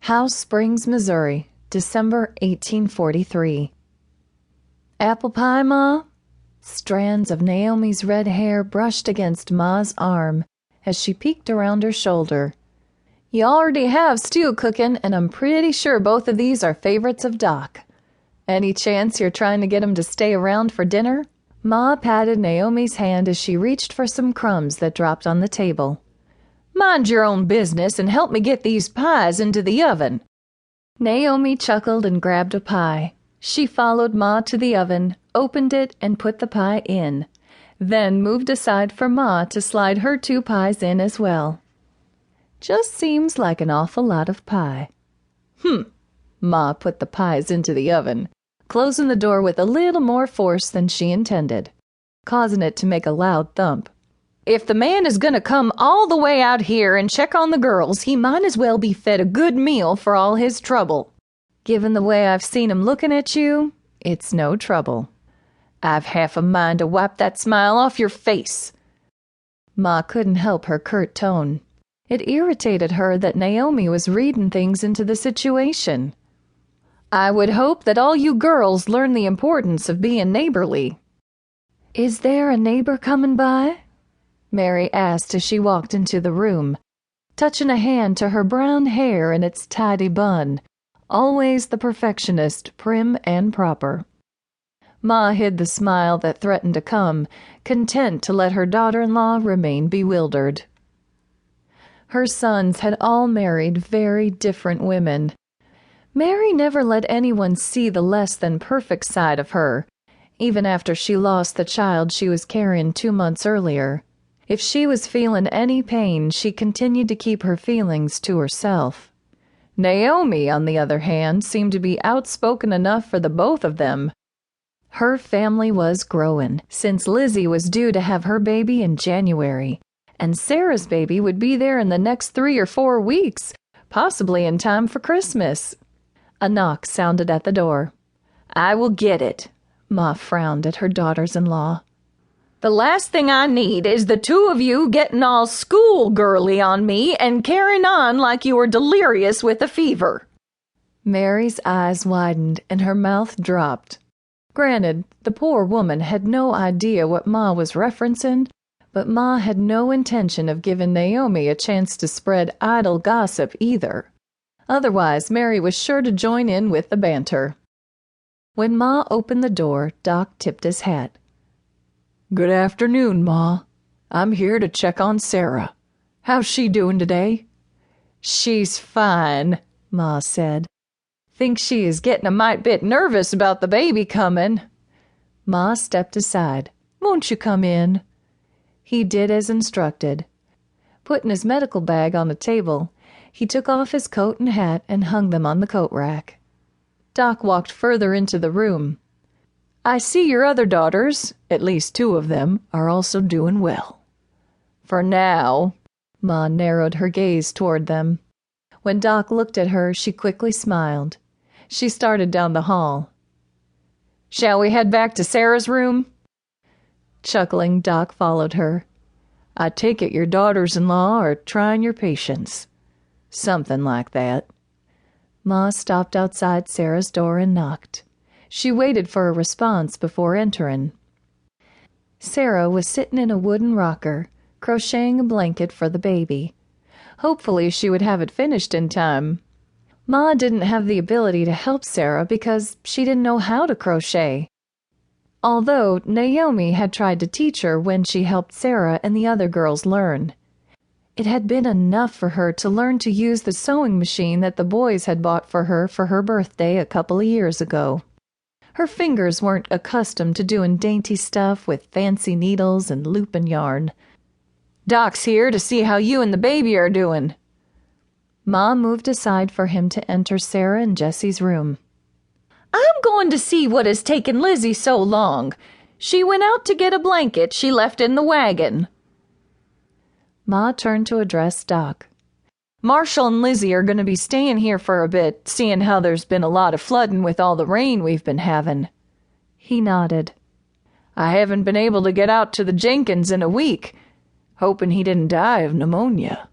House Springs, Missouri, December 1843. Apple pie, Ma? Strands of Naomi's red hair brushed against Ma's arm as she peeked around her shoulder. You already have stew cooking, and I'm pretty sure both of these are favorites of Doc. Any chance you're trying to get him to stay around for dinner? Ma patted Naomi's hand as she reached for some crumbs that dropped on the table. Mind your own business and help me get these pies into the oven. Naomi chuckled and grabbed a pie. She followed Ma to the oven, opened it, and put the pie in, then moved aside for Ma to slide her 2 pies in as well. Just seems like an awful lot of pie. Ma put the pies into the oven, closing the door with a little more force than she intended, causing it to make a loud thump. If the man is going to come all the way out here and check on the girls, he might as well be fed a good meal for all his trouble. Given the way I've seen him looking at you, it's no trouble. I've half a mind to wipe that smile off your face. Ma couldn't help her curt tone. It irritated her that Naomi was reading things into the situation. I would hope that all you girls learn the importance of being neighborly. Is there a neighbor coming by? Mary asked as she walked into the room, touching a hand to her brown hair in its tidy bun, always the perfectionist, prim and proper. Ma hid the smile that threatened to come, content to let her daughter-in-law remain bewildered. Her sons had all married very different women. Mary never let anyone see the less than perfect side of her, even after she lost the child she was carrying 2 months earlier. If she was feeling any pain, she continued to keep her feelings to herself. Naomi, on the other hand, seemed to be outspoken enough for the both of them. Her family was growing, since Lizzie was due to have her baby in January, and Sarah's baby would be there in the next 3 or 4 weeks, possibly in time for Christmas. A knock sounded at the door. I will get it. Ma frowned at her daughters-in-law. The last thing I need is the 2 of you getting all schoolgirly on me and carrying on like you were delirious with a fever. Mary's eyes widened and her mouth dropped. Granted, the poor woman had no idea what Ma was referencing, but Ma had no intention of giving Naomi a chance to spread idle gossip either. Otherwise, Mary was sure to join in with the banter. When Ma opened the door, Doc tipped his hat. Good afternoon, Ma. I'm here to check on Sarah. How's she doing today? She's fine, Ma said. Think she is getting a mite bit nervous about the baby coming. Ma stepped aside. Won't you come in? He did as instructed. Putting his medical bag on the table, he took off his coat and hat and hung them on the coat rack. Doc walked further into the room. I see your other daughters, at least 2 of them, are also doing well. For now. Ma narrowed her gaze toward them. When Doc looked at her, she quickly smiled. She started down the hall. Shall we head back to Sarah's room? Chuckling, Doc followed her. I take it your daughters-in-law are trying your patience. Something like that. Ma stopped outside Sarah's door and knocked. She waited for a response before entering. Sarah was sitting in a wooden rocker, crocheting a blanket for the baby. Hopefully she would have it finished in time. Ma didn't have the ability to help Sarah because she didn't know how to crochet. Although Naomi had tried to teach her when she helped Sarah and the other girls learn. It had been enough for her to learn to use the sewing machine that the boys had bought for her birthday a couple of years ago. Her fingers weren't accustomed to doing dainty stuff with fancy needles and looping yarn. Doc's here to see how you and the baby are doing. Ma moved aside for him to enter Sarah and Jessie's room. I'm going to see what has taken Lizzie so long. She went out to get a blanket she left in the wagon. Ma turned to address Doc. Marshall and Lizzie are going to be staying here for a bit, seeing how there's been a lot of flooding with all the rain we've been having. He nodded. I haven't been able to get out to the Jenkins in a week, hoping he didn't die of pneumonia.